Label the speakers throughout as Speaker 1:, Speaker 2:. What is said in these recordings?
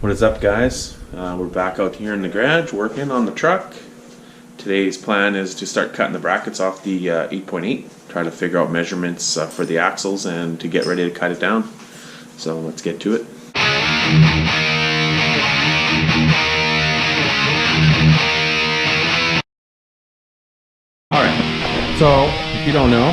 Speaker 1: What is up, guys? We're back out here in the garage working on the truck. Today's plan is to start cutting the brackets off the 8.8, try to figure out measurements for the axles and to get ready to cut it down. So let's get to it. Alright, so if you don't know,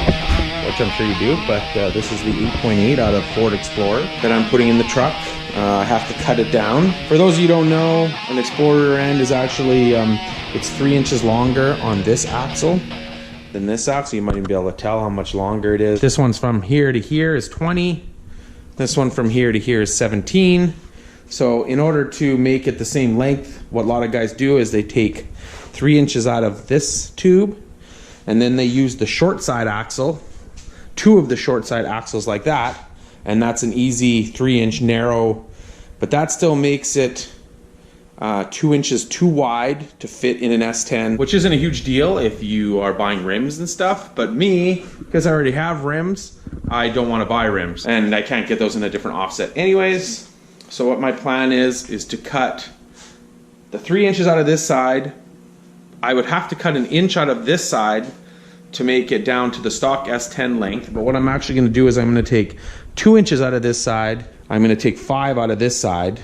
Speaker 1: which I'm sure you do, but this is the 8.8 out of Ford Explorer that I'm putting in the truck. I have to cut it down. For those of you who don't know, an Explorer end is actually, it's 3 inches longer on this axle than this axle. You might even be able to tell how much longer it is. This one's from here to here is 20. This one from here to here is 17. So in order to make it the same length, what a lot of guys do is they take 3 inches out of this tube, and then they use the short side axle, 2 of the short side axles like that, and that's an easy 3-inch narrow, but that still makes it 2 inches too wide to fit in an S10, which isn't a huge deal if you are buying rims and stuff. But me, because I already have rims, I don't want to buy rims, and I can't get those in a different offset anyways. So what my plan is to cut the 3 inches out of this side. I would have to cut 1 inch out of this side to make it down to the stock S10 length. But what I'm actually going to do is I'm going to take 2 inches out of this side. I'm going to take 5 out of this side.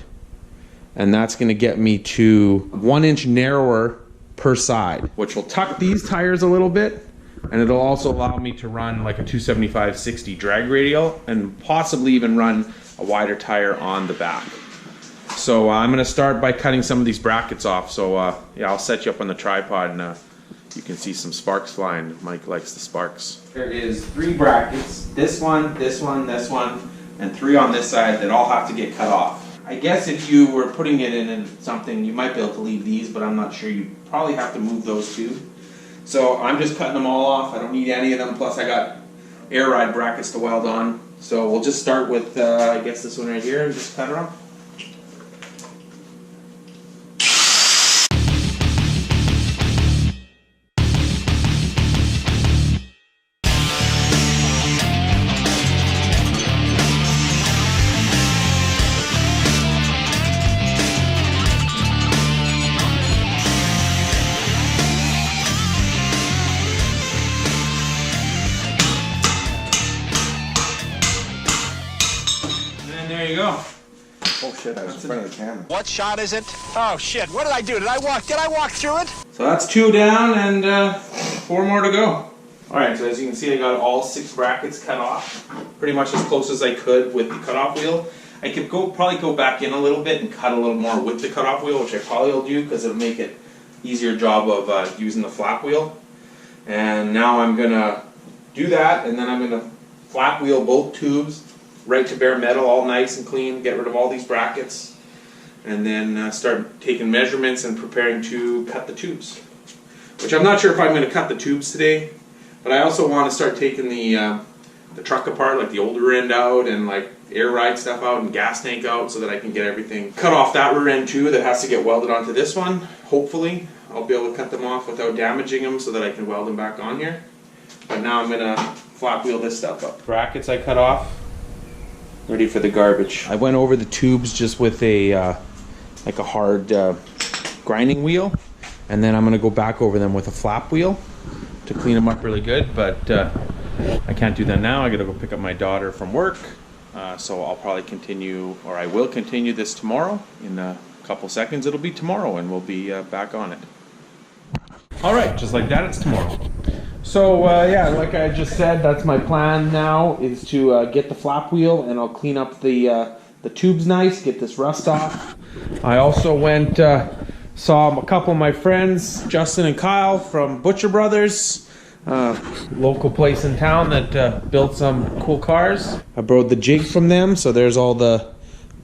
Speaker 1: And that's going to get me to 1 inch narrower per side, which will tuck these tires a little bit. And it'll also allow me to run like a 275/60 drag radial and possibly even run a wider tire on the back. So I'm going to start by cutting some of these brackets off. So yeah, I'll set you up on the tripod and you can see some sparks flying. Mike likes the sparks. There is 3 brackets, this one, this one, this one, and 3 on this side that all have to get cut off. I guess if you were putting it in something, you might be able to leave these, but I'm not sure. You probably have to move those too. So I'm just cutting them all off. I don't need any of them, plus I got air ride brackets to weld on. So we'll just start with, I guess this one right here, and just cut it off. There you go.
Speaker 2: Oh shit, I was in front of the camera.
Speaker 3: What shot is it? Oh shit, what did I do? Did I walk through it?
Speaker 1: So that's 2 down and 4 more to go. Alright, so as you can see I got all 6 brackets cut off. Pretty much as close as I could with the cutoff wheel. I could probably go back in a little bit and cut a little more with the cutoff wheel, which I probably will do because it'll make it easier job of using the flap wheel. And now I'm going to do that, and then I'm going to flap wheel both tubes right to bare metal, all nice and clean, get rid of all these brackets, and then start taking measurements and preparing to cut the tubes. Which I'm not sure if I'm going to cut the tubes today, but I also want to start taking the truck apart, like the older end out and like air ride stuff out and gas tank out, so that I can get everything cut off that rear end too that has to get welded onto this one. Hopefully I'll be able to cut them off without damaging them so that I can weld them back on here. But now I'm going to flap wheel this stuff up. Brackets I cut off, ready for the garbage. I went over the tubes just with a like a hard grinding wheel, and then I'm going to go back over them with a flap wheel to clean them up really good. But I can't do that now. I got to go pick up my daughter from work, so I'll probably continue, or I will continue this tomorrow. In a couple seconds it'll be tomorrow and we'll be back on it. Alright, just like that, it's tomorrow. So yeah, like I just said, that's my plan now, is to get the flap wheel, and I'll clean up the tubes nice, get this rust off. I also went, saw a couple of my friends, Justin and Kyle from Butcher Brothers, local place in town that built some cool cars. I borrowed the jig from them, so there's all the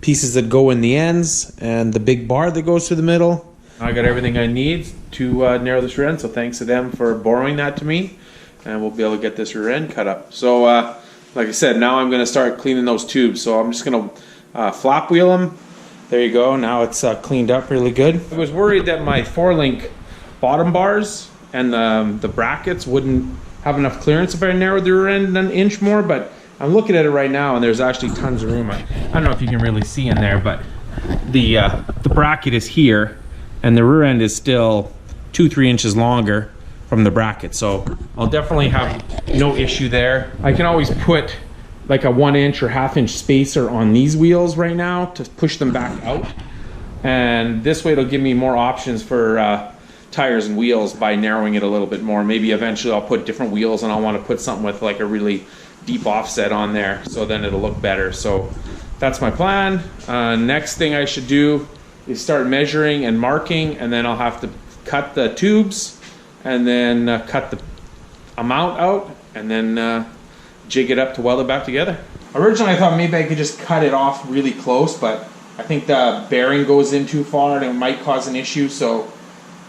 Speaker 1: pieces that go in the ends and the big bar that goes through the middle. I got everything I need to narrow this rear end, so thanks to them for borrowing that to me, and we'll be able to get this rear end cut up. So like I said, now I'm going to start cleaning those tubes. So I'm just going to flap wheel them. There you go, now it's cleaned up really good. I was worried that my 4-link bottom bars and the brackets wouldn't have enough clearance if I narrowed the rear end 1 inch more, but I'm looking at it right now and there's actually tons of room. I don't know if you can really see in there, but the bracket is here, and the rear end is still 2-3 inches longer from the bracket, so I'll definitely have no issue there. I can always put like a 1 inch or 1/2 inch spacer on these wheels right now to push them back out, and this way it'll give me more options for tires and wheels by narrowing it a little bit more. Maybe eventually I'll put different wheels, and I'll want to put something with like a really deep offset on there, so then it'll look better. So that's my plan. Next thing I should do is start measuring and marking, and then I'll have to cut the tubes, and then cut the amount out, and then jig it up to weld it back together. Originally I thought maybe I could just cut it off really close, but I think the bearing goes in too far and it might cause an issue, so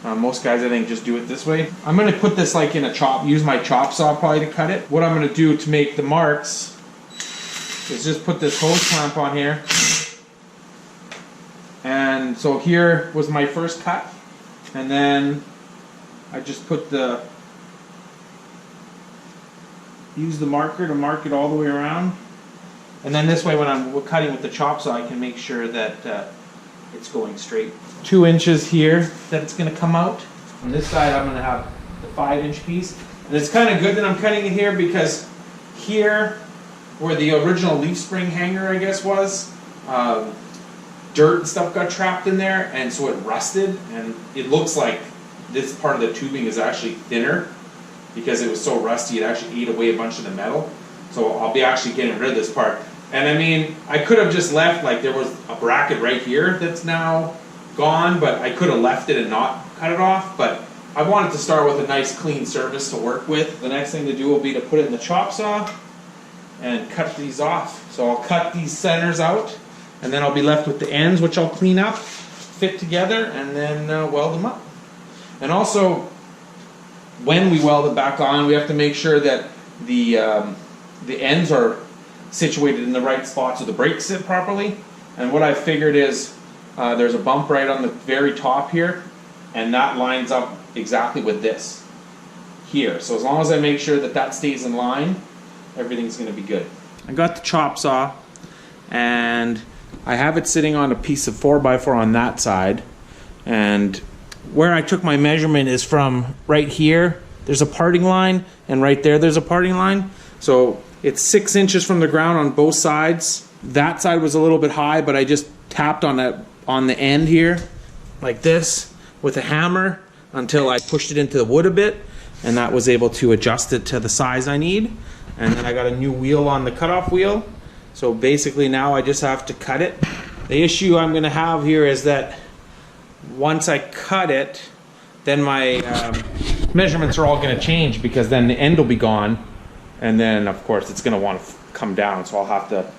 Speaker 1: most guys I think just do it this way. I'm going to put this like in a chop, use my chop saw probably to cut it. What I'm going to do to make the marks is just put this hose clamp on here, and so here was my first cut, and then I just put use the marker to mark it all the way around, and then this way when I'm cutting with the chop saw I can make sure that it's going straight. 2 inches here that it's going to come out. On this side I'm going to have the 5-inch piece, and it's kind of good that I'm cutting it here because here where the original leaf spring hanger I guess was, dirt and stuff got trapped in there, and so it rusted, and it looks like this part of the tubing is actually thinner because it was so rusty it actually ate away a bunch of the metal. So I'll be actually getting rid of this part. And I mean, I could have just left, like there was a bracket right here that's now gone, but I could have left it and not cut it off, but I wanted to start with a nice clean surface to work with. The next thing to do will be to put it in the chop saw and cut these off. So I'll cut these centers out, and then I'll be left with the ends, which I'll clean up, fit together, and then weld them up. And also, when we weld it back on, we have to make sure that the ends are situated in the right spot so the brakes sit properly. And what I figured is there's a bump right on the very top here, and that lines up exactly with this here. So as long as I make sure that that stays in line, everything's going to be good. I got the chop saw, and I have it sitting on a piece of 4x4 on that side, and where I took my measurement is from right here. There's a parting line, and right there there's a parting line. So it's 6 inches from the ground on both sides. That side was a little bit high, but I just tapped on the end here like this with a hammer until I pushed it into the wood a bit, and that was able to adjust it to the size I need. And then I got a new wheel on the cutoff wheel. So basically now I just have to cut it. The issue I'm going to have here is that once I cut it, then my measurements are all going to change, because then the end will be gone, and then of course it's going to want to come down, so I'll have to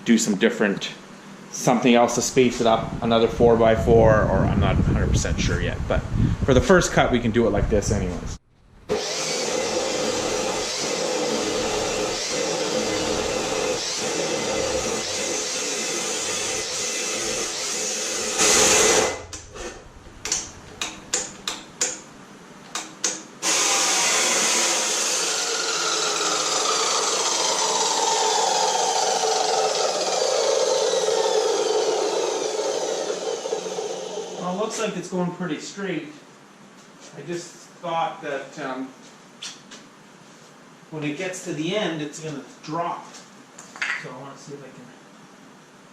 Speaker 1: do something else to space it up, another 4x4, or I'm not 100% sure yet, but for the first cut we can do it like this anyways. Well, it looks like it's going pretty straight. I just thought that when it gets to the end, it's going to drop. So I want to see if I can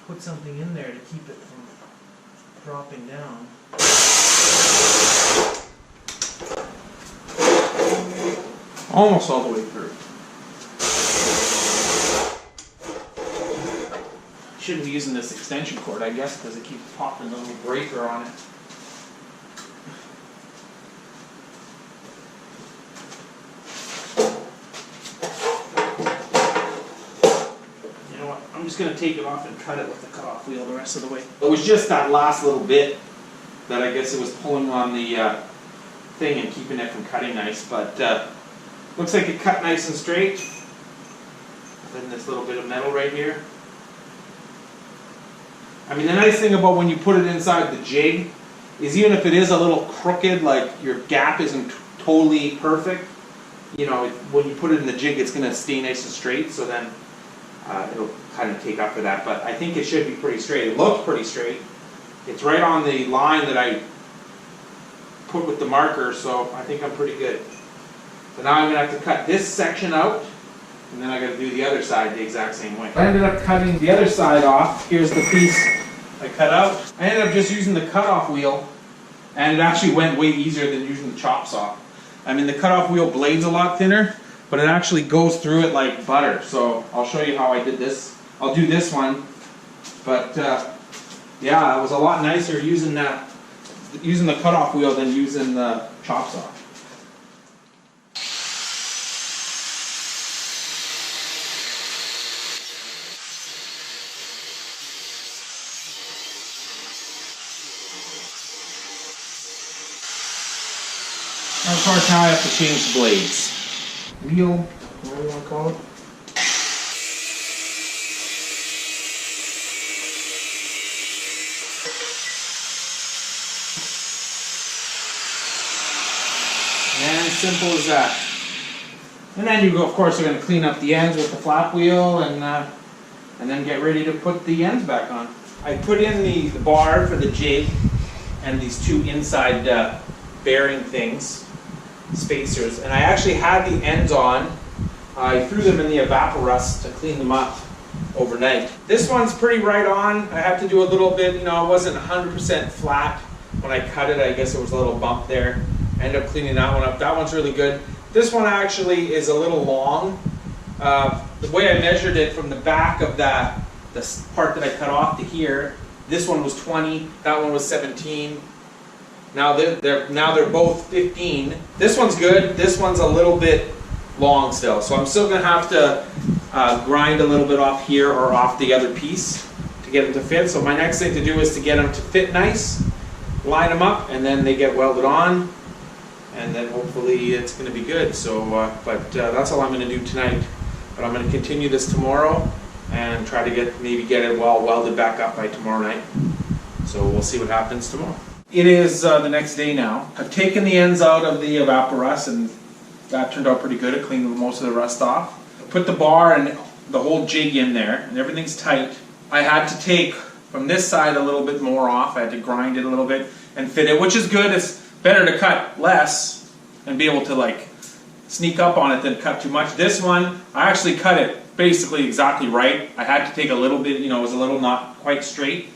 Speaker 1: put something in there to keep it from dropping down. Almost all the way through. Shouldn't be using this extension cord, I guess, because it keeps popping the little breaker on it. You know what? I'm just going to take it off and cut it with the cutoff wheel the rest of the way. It was just that last little bit that I guess it was pulling on the thing and keeping it from cutting nice, but looks like it cut nice and straight. Then this little bit of metal right here. I mean, the nice thing about when you put it inside the jig is even if it is a little crooked, like your gap isn't totally perfect, you know, when you put it in the jig, it's going to stay nice and straight, so then it'll kind of take up for that. But I think it should be pretty straight. It looks pretty straight. It's right on the line that I put with the marker, so I think I'm pretty good. So now I'm going to have to cut this section out, and then I got to do the other side the exact same way. I ended up cutting the other side off. Here's the piece I cut out. I ended up just using the cutoff wheel, and it actually went way easier than using the chop saw. I mean, the cutoff wheel blade's a lot thinner, but it actually goes through it like butter. So I'll show you how I did this. I'll do this one, but yeah, it was a lot nicer using the cutoff wheel than using the chop saw. And of course, now I have to change the blades. Wheel, what do you want to call it? And simple as that. And then you go, of course, you're going to clean up the ends with the flap wheel and then get ready to put the ends back on. I put in the bar for the jig and these two inside bearing things, spacers, and I actually had the ends on. I threw them in the evaporust to clean them up overnight. This one's pretty right on. I have to do a little bit, you know, it wasn't 100% flat when I cut it. I guess it was a little bump there. I ended up cleaning that one up. That one's really good. This one actually is a little long. The way I measured it from the back of the part that I cut off to here, this one was 20, that one was 17. Now they're both 15. This one's good. This one's a little bit long still, so I'm still going to have to grind a little bit off here or off the other piece to get them to fit. So my next thing to do is to get them to fit nice, line them up, and then they get welded on, and then hopefully it's going to be good. So, but that's all I'm going to do tonight. But I'm going to continue this tomorrow and try to maybe get it well welded back up by tomorrow night. So we'll see what happens tomorrow. It is the next day now. I've taken the ends out of the evaporust, and that turned out pretty good. It cleaned most of the rust off. Put the bar and the whole jig in there, and everything's tight. I had to take from this side a little bit more off. I had to grind it a little bit and fit it, which is good. It's better to cut less and be able to like sneak up on it than cut too much. This one, I actually cut it basically exactly right. I had to take a little bit, you know, it was a little not quite straight.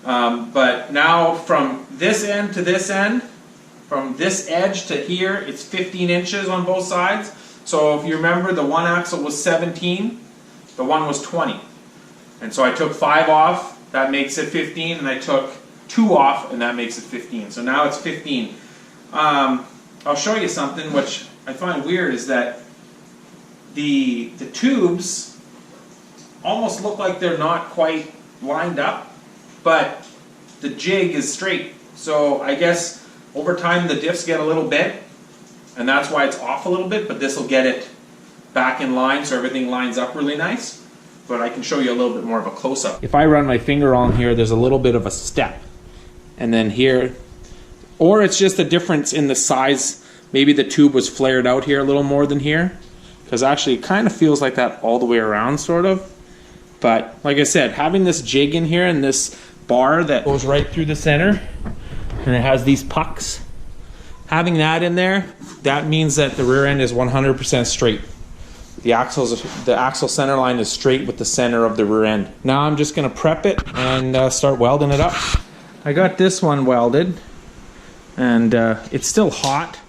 Speaker 1: But now from this end to this end, from this edge to here, it's 15 inches on both sides. So if you remember, the one axle was 17, the one was 20. And so I took 5 off, that makes it 15, and I took 2 off, and that makes it 15. So now it's 15. I'll show you something which I find weird, is that the tubes almost look like they're not quite lined up, but the jig is straight. So I guess over time the diffs get a little bent, and that's why it's off a little bit, but this will get it back in line so everything lines up really nice. But I can show you a little bit more of a close-up. If I run my finger on here, there's a little bit of a step. And then here, or it's just a difference in the size. Maybe the tube was flared out here a little more than here, because actually it kind of feels like that all the way around, sort of. But like I said, having this jig in here and this bar that goes right through the center, and it has these pucks, having that in there, that means that the rear end is 100% straight. The axle center line is straight with the center of the rear end. Now I'm just going to prep it and start welding it up. I got this one welded, and it's still hot,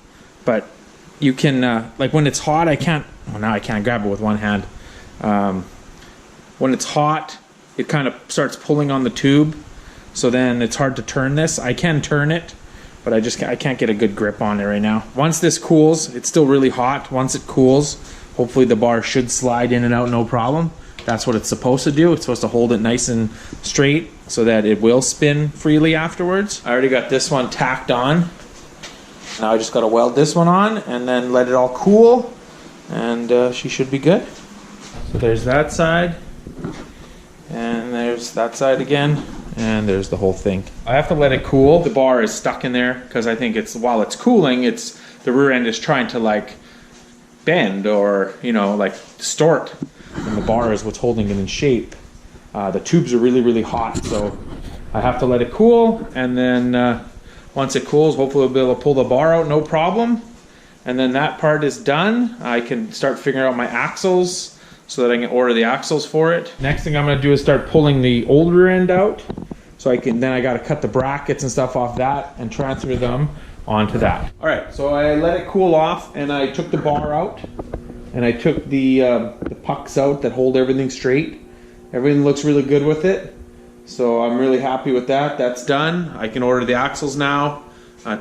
Speaker 1: but you can, like when it's hot, I can't, well now I can't grab it with one hand. When it's hot, it kind of starts pulling on the tube, so then it's hard to turn this. I can turn it, but I can't get a good grip on it right now. Once this cools, it's still really hot. Once it cools, hopefully the bar should slide in and out no problem. That's what it's supposed to do. It's supposed to hold it nice and straight so that it will spin freely afterwards. I already got this one tacked on. Now I just got to weld this one on and then let it all cool, and she should be good. So there's that side, and there's that side again, and there's the whole thing. I have to let it cool. The bar is stuck in there because I think it's, while it's cooling, the rear end is trying to like bend or, you know, like distort, and the bar is what's holding it in shape. The tubes are really, really hot, so I have to let it cool, and then once it cools, hopefully we'll be able to pull the bar out no problem. And then that part is done. I can start figuring out my axles so that I can order the axles for it. Next thing I'm gonna do is start pulling the old rear end out. So I gotta cut the brackets and stuff off that and transfer them onto that. All right, so I let it cool off and I took the bar out and I took the pucks out that hold everything straight. Everything looks really good with it. So I'm really happy with that. That's done. I can order the axles now,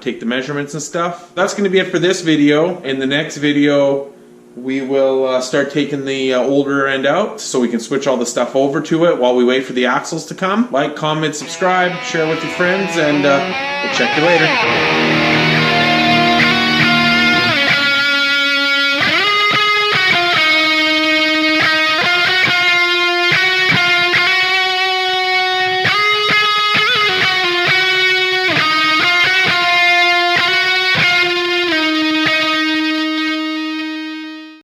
Speaker 1: take the measurements and stuff. That's gonna be it for this video. In the next video, we will start taking the older end out so we can switch all the stuff over to it while we wait for the axles to come. Like, comment, subscribe, share with your friends, and we'll check you later.